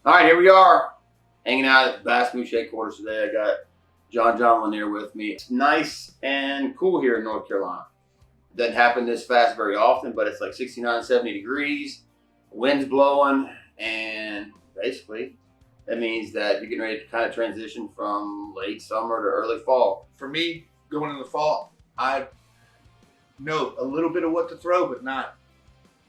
All right, here we are, hanging out at BassMooch headquarters today. I got John Lanier with me. It's nice and cool here in North Carolina. It doesn't happen this fast very often, but it's like 69, 70 degrees, wind's blowing, and basically that means that you're getting ready to kind of transition from late summer to early fall. For me, going into the fall, I know a little bit of what to throw, but not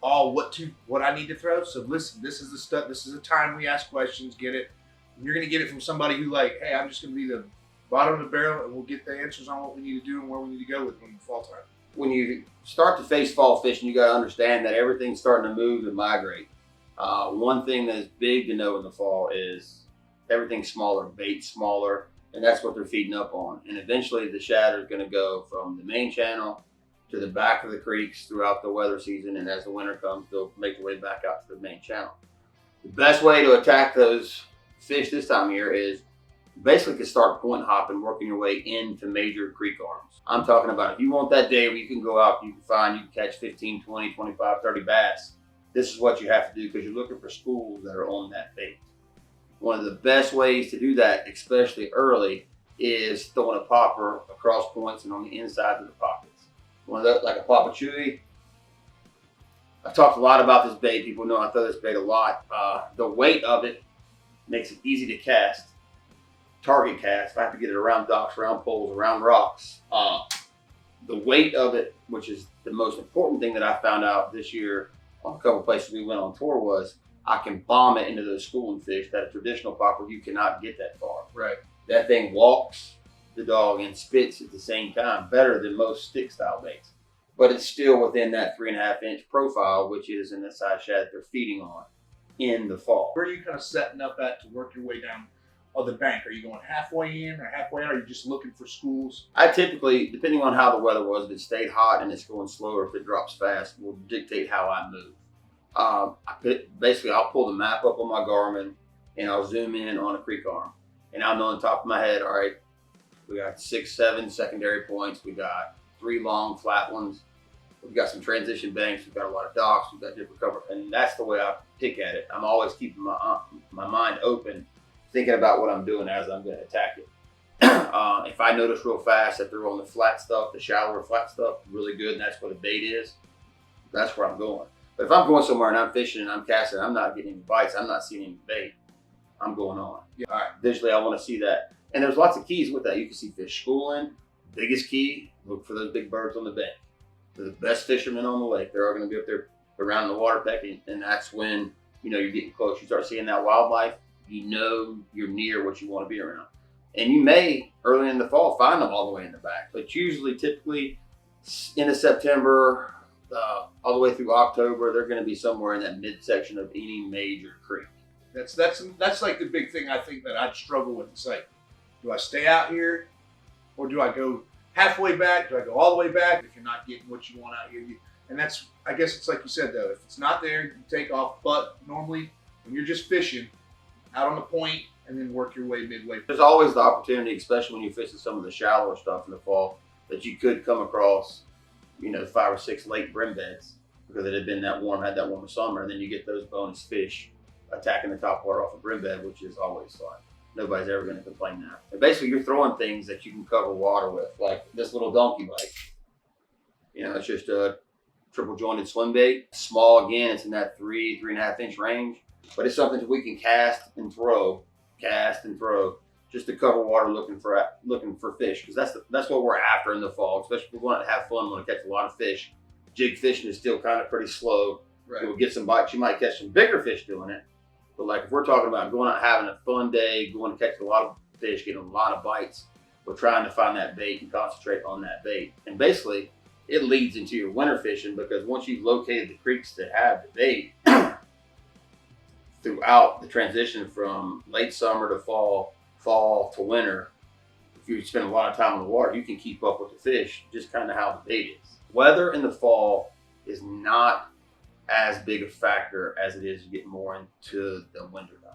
all what I need to throw. So listen, this is the stuff. This is the time we ask questions, get it. And you're gonna get it from somebody who like, hey, I'm just gonna be the bottom of the barrel, and we'll get the answers on what we need to do and where we need to go with when fall time. When you start to face fall fishing, you got to understand that everything's starting to move and migrate. One thing that's big to know in the fall is everything's smaller, bait's smaller, and that's what they're feeding up on. And eventually the shad is going to go from the main channel to the back of the creeks throughout the weather season, and as the winter comes, they'll make their way back out to the main channel. The best way to attack those fish this time of year is basically to start point hopping, working your way into major creek arms. I'm talking about if you want that day where you can go out, you can catch 15, 20, 25, 30 bass. This is what you have to do because you're looking for schools that are on that bait. One of the best ways to do that, especially early, is throwing a popper across points and on the inside of the pockets. One of those, like a Poppa Chewy. I've talked a lot about this bait. People know I throw this bait a lot. The weight of it makes it easy to cast. Target cast. I have to get it around docks, around poles, around rocks. The weight of it, which is the most important thing that I found out this year on a couple places we went on tour, was I can bomb it into those schooling fish that a traditional popper, you cannot get that far. Right. That thing walks the dog and spits at the same time, better than most stick style baits. But it's still within that 3.5 inch profile, which is in the size shad that they're feeding on in the fall. Where are you kind of setting up at to work your way down on the bank? Are you going halfway in or halfway out? Or are you just looking for schools? I typically, depending on how the weather was, if it stayed hot and it's going slower, if it drops fast, will dictate how I move. Basically, I'll pull the map up on my Garmin and I'll zoom in on a creek arm. And I'll know on top of my head, all right, we got 6, 7 secondary points. We got 3 long flat ones. We've got some transition banks. We've got a lot of docks. We've got different cover. And that's the way I pick at it. I'm always keeping my mind open, thinking about what I'm doing as I'm going to attack it. If I notice real fast that they're on the flat stuff, the shallower flat stuff, really good, and that's what a bait is, that's where I'm going. But if I'm going somewhere and I'm fishing and I'm casting, I'm not getting any bites, I'm not seeing any bait, I'm going on. Yeah. All right. Visually, I want to see that. And there's lots of keys with that. You can see fish schooling. Biggest key, look for those big birds on the bank. They're the best fishermen on the lake. They're all going to be up there around the water pecking, and that's when you're getting close. You start seeing that wildlife, you're near what you want to be around. And you may, early in the fall, find them all the way in the back. But typically, into September, all the way through October, they're going to be somewhere in that midsection of any major creek. That's like the big thing I think that I'd struggle with. It's like, do I stay out here or do I go halfway back? Do I go all the way back? If you're not getting what you want out here, and that's, I guess it's like you said though, if it's not there, you take off. But normally when you're just fishing out on the point and then work your way midway. There's always the opportunity, especially when you're fishing some of the shallower stuff in the fall, that you could come across, 5 or 6 lake brim beds because it had been that warm, had that warmer summer, and then you get those bonus fish attacking the top water off a brim bed, which is always fun. Nobody's ever going to complain now. And basically, you're throwing things that you can cover water with, like this little donkey bite. It's just a triple jointed swim bait. Small again, it's in that 3.5 inch range, but it's something that we can cast and throw, just to cover water, looking for fish, because that's what we're after in the fall. Especially if we want to have fun, want to catch a lot of fish. Jig fishing is still kind of pretty slow. Right. You'll get some bites. You might catch some bigger fish doing it. But like if we're talking about going out having a fun day, going to catch a lot of fish, getting a lot of bites, we're trying to find that bait and concentrate on that bait. And basically, it leads into your winter fishing, because once you've located the creeks that have the bait, throughout the transition from late summer to fall to winter, if you spend a lot of time in the water, you can keep up with the fish, just kind of how the bait is. Weather in the fall is not as big a factor as it is you get more into the winter time.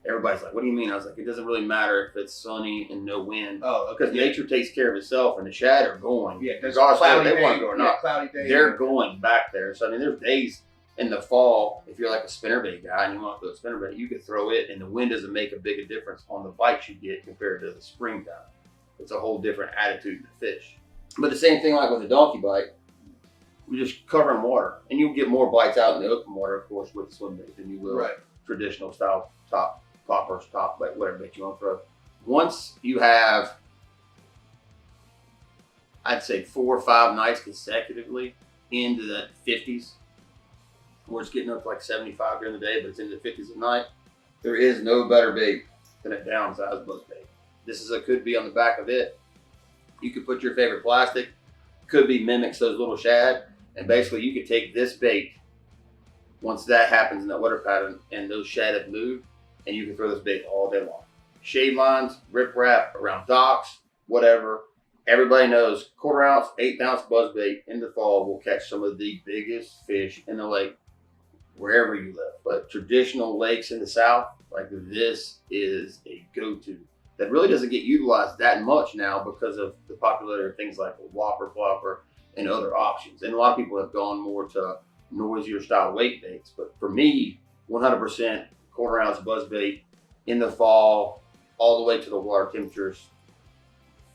Everybody's like, what do you mean? I was like, it doesn't really matter if it's sunny and no wind. Oh, okay. Because nature takes care of itself, and the shad are going. Yeah, there's regardless cloudy of if they want day, to go or not. cloudy day. They're going back there. So I mean, there's days In the fall, if you're like a spinnerbait guy and you want to throw a spinnerbait, you could throw it, and the wind doesn't make a big difference on the bites you get compared to the springtime. It's a whole different attitude in the fish. But the same thing like with a donkey bite, we just cover in water, and you'll get more bites out in the open water, of course, with swim bait than you will traditional style top poppers, top bait, whatever bait you want to throw. Once you have, I'd say 4 or 5 nights consecutively into the 50s, where it's getting up to like 75 during the day, but it's into the 50s at night, there is no better bait than a downsized buzzbait. This is a Kud-B on the back of it. You could put your favorite plastic. Kud-B mimics those little shad, and basically you could take this bait, once that happens in that water pattern and those shad have moved, and you can throw this bait all day long. Shade lines, riprap, around docks, whatever. Everybody knows 1/4 ounce, 1/8 ounce buzzbait in the fall will catch some of the biggest fish in the lake wherever you live. But traditional lakes in the South, like this is a go-to that really doesn't get utilized that much now because of the popularity of things like a whopper flopper and other options. And a lot of people have gone more to noisier style weight baits. But for me, 100% 1/4 ounce buzzbait in the fall, all the way to the water temperatures.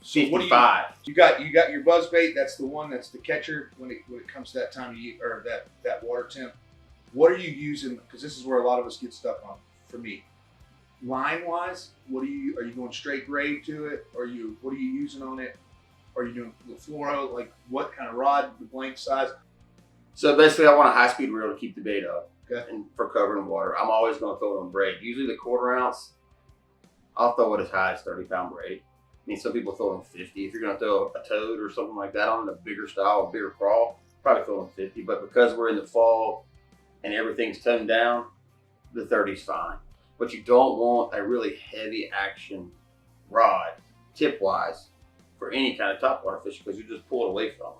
So 55. You got your buzzbait. That's the one that's the catcher when it comes to that time of year, or that water temp. What are you using? Because this is where a lot of us get stuck on. For me, line wise, are you going straight braid to it? What are you using on it? Are you doing the fluoro? Like what kind of rod? The blank size? So basically, I want a high speed reel to keep the bait up. Okay. And for covering water, I'm always going to throw it on braid. Usually the 1/4 ounce, I'll throw it as high as 30-pound braid. I mean, some people throw it on 50. If you're going to throw a toad or something like that on a bigger style, a bigger crawl, probably throw it on 50. But because we're in the fall and everything's toned down, the 30's fine. But you don't want a really heavy action rod, tip-wise, for any kind of topwater fish because you just pull it away from them.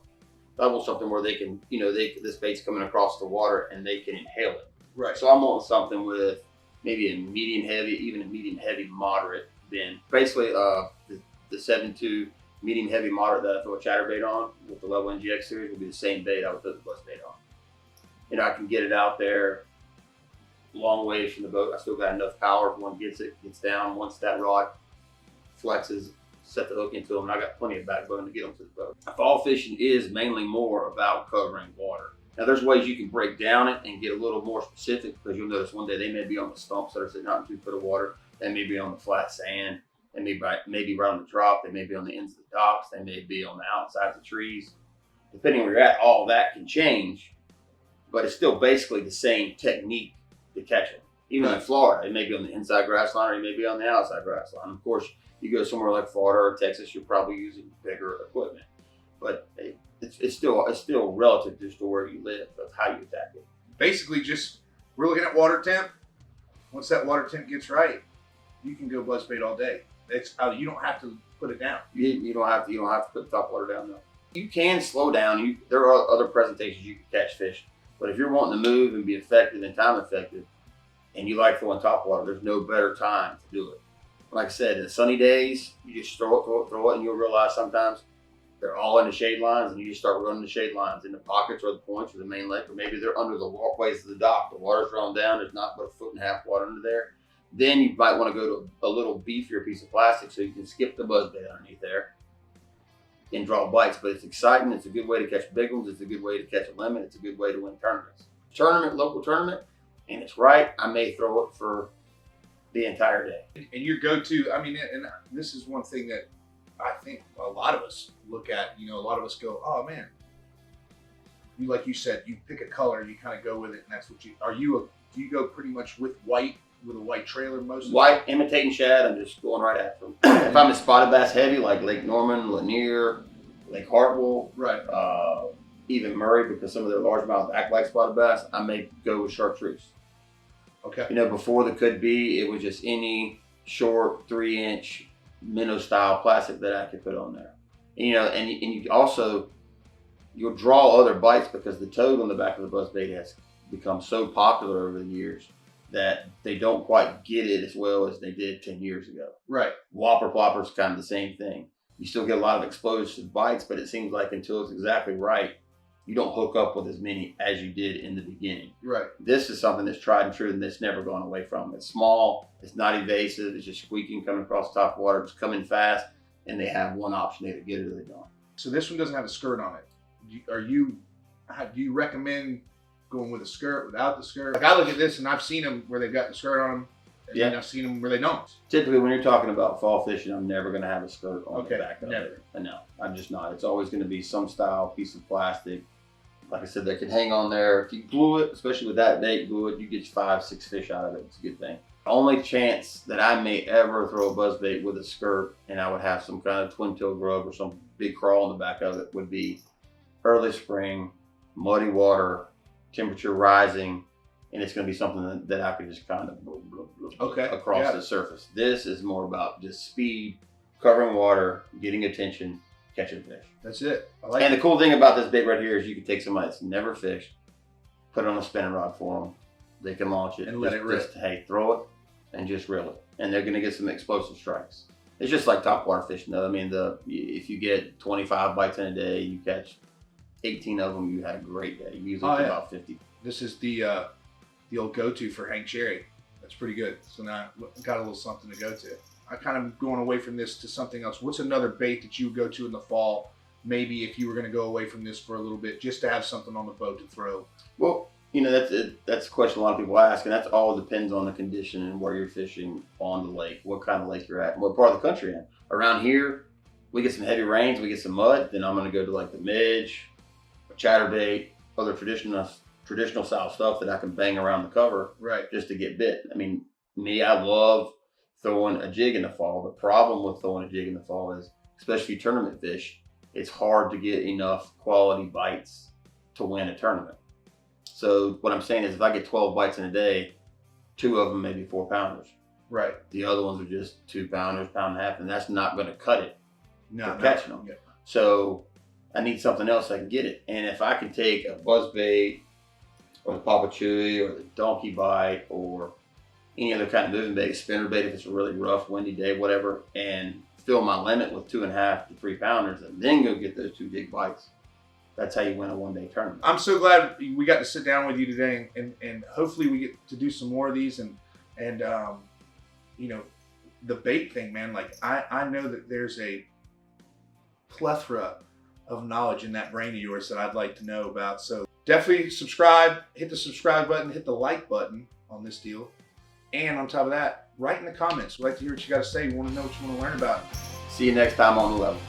I want something where they can, this bait's coming across the water and they can inhale it. Right. So I'm wanting something with maybe a medium heavy, even a medium heavy moderate bend. Basically, the 7.2 medium heavy moderate that I throw a chatterbait on with the Level NGX series will be the same bait I would throw the buzzbait on. I can get it out there long ways from the boat. I still got enough power if one gets down. Once that rod flexes, set the hook into them, and I got plenty of backbone to get them to the boat. Fall fishing is mainly more about covering water. Now there's ways you can break down it and get a little more specific because you'll notice one day they may be on the stumps that are sitting out in 2 foot of water. They may be on the flat sand. They may be right on the drop. They may be on the ends of the docks. They may be on the outsides of trees. Depending where you're at, all that can change, but it's still basically the same technique to catch them. Even in Florida, it may be on the inside grass line or it may be on the outside grass line. Of course, you go somewhere like Florida or Texas, you're probably using bigger equipment, but it's still relative just to where you live of how you attack it. Basically, we're looking at water temp. Once that water temp gets right, you can go buzzbait all day. You don't have to put it down. You don't have to put the top water down though. You can slow down. There are other presentations you can catch fish, but if you're wanting to move and be effective and time effective, and you like throwing top water, there's no better time to do it. Like I said, in the sunny days, you just throw it, and you'll realize sometimes they're all in the shade lines, and you just start running the shade lines in the pockets or the points or the main lake, or maybe they're under the walkways of the dock. The water's running down. There's not but 1.5 foot water under there. Then you might want to go to a little beefier piece of plastic so you can skip the buzzbait underneath there and draw bites. But it's exciting. It's a good way to catch big ones. It's a good way to catch a limit. It's a good way to win tournaments. Local tournament, and it's right, I may throw it for the entire day. And your go-to, and this is one thing that I think a lot of us look at. A lot of us go, oh man, like you said, you pick a color, you kind of go with it, and that's what do you go pretty much with a white trailer most of the White, imitating shad, I'm just going right after them. If I'm a spotted bass heavy, like Lake Norman, Lanier, Lake Hartwell, right, even Murray, because some of their largemouth act like spotted bass, I may go with chartreuse. Okay. Before the Kud-B, it was just any short 3-inch minnow style plastic that I could put on there. And you also, you'll draw other bites because the toad on the back of the buzzbait has become so popular over the years that they don't quite get it as well as they did 10 years ago. Right. Whopper plopper is kind of the same thing. You still get a lot of explosive bites, but it seems like until it's exactly right, you don't hook up with as many as you did in the beginning. Right. This is something that's tried and true and that's never gone away from. It's small, it's not evasive, it's just squeaking coming across the top of water, it's coming fast, and they have one option, they either get it or they don't. So this one doesn't have a skirt on it. Do you recommend going with a skirt, without the skirt? Like I look at this and I've seen them where they've got the skirt on them, and then I've seen them where they don't. Typically, when you're talking about fall fishing, I'm never going to have a skirt on the back of never. it. No, I'm just not. It's always going to be some style piece of plastic. Like I said, that can hang on there. If you glue it, especially with that bait, glue it, you get 5, 6 fish out of it. It's a good thing. Only chance that I may ever throw a buzz bait with a skirt and I would have some kind of twin tail grub or some big crawl in the back of it would be early spring, muddy water, temperature rising, and it's going to be something that I could just kind of across the surface. This is more about just speed, covering water, getting attention, catching fish. That's it. I like and the cool thing about this bait right here is you can take somebody that's never fished, put it on a spinning rod for them. They can launch it and let it rip. Just, hey, throw it and just reel it, and they're going to get some explosive strikes. It's just like topwater fishing, though. I mean, if you get 25 bites in a day, you catch 18 of them, you had a great day. You usually get about 50. This is the old go-to for Hank Cherry. That's pretty good. So now I've got a little something to go to. I kind of going away from this to something else. What's another bait that you would go to in the fall? Maybe if you were going to go away from this for a little bit, just to have something on the boat to throw. Well, you know, that's a question a lot of people ask, and that's all depends on the condition and where you're fishing on the lake, what kind of lake you're at, and what part of the country you're in. Around here, we get some heavy rains, we get some mud, then I'm going to go to like the midge, a chatterbait, other traditional style stuff that I can bang around the cover, right, just to get bit. I mean, me, I love throwing a jig in the fall. The problem with throwing a jig in the fall is, especially tournament fish, it's hard to get enough quality bites to win a tournament. So what I'm saying is, if I get 12 bites in a day, 2 of them may be 4-pounders. Right. The other ones are just 2-pounders, pound and a half, and that's not going to cut it for catching them. Yeah. So I need something else that can get it. And if I can take a buzzbait or the Poppa Chewy or the donkey bite or any other kind of moving bait, spinner bait if it's a really rough, windy day, whatever, and fill my limit with 2.5 to 3-pounders, and then go get those 2 big bites. That's how you win a one-day tournament. I'm so glad we got to sit down with you today, and hopefully we get to do some more of these. And you know, the bait thing, man. Like I know that there's a plethora of knowledge in that brain of yours that I'd like to know about. So definitely subscribe, hit the subscribe button, hit the like button on this deal. And on top of that, write in the comments. We'd like to hear what you got to say. We want to know what you want to learn about. See you next time on the level.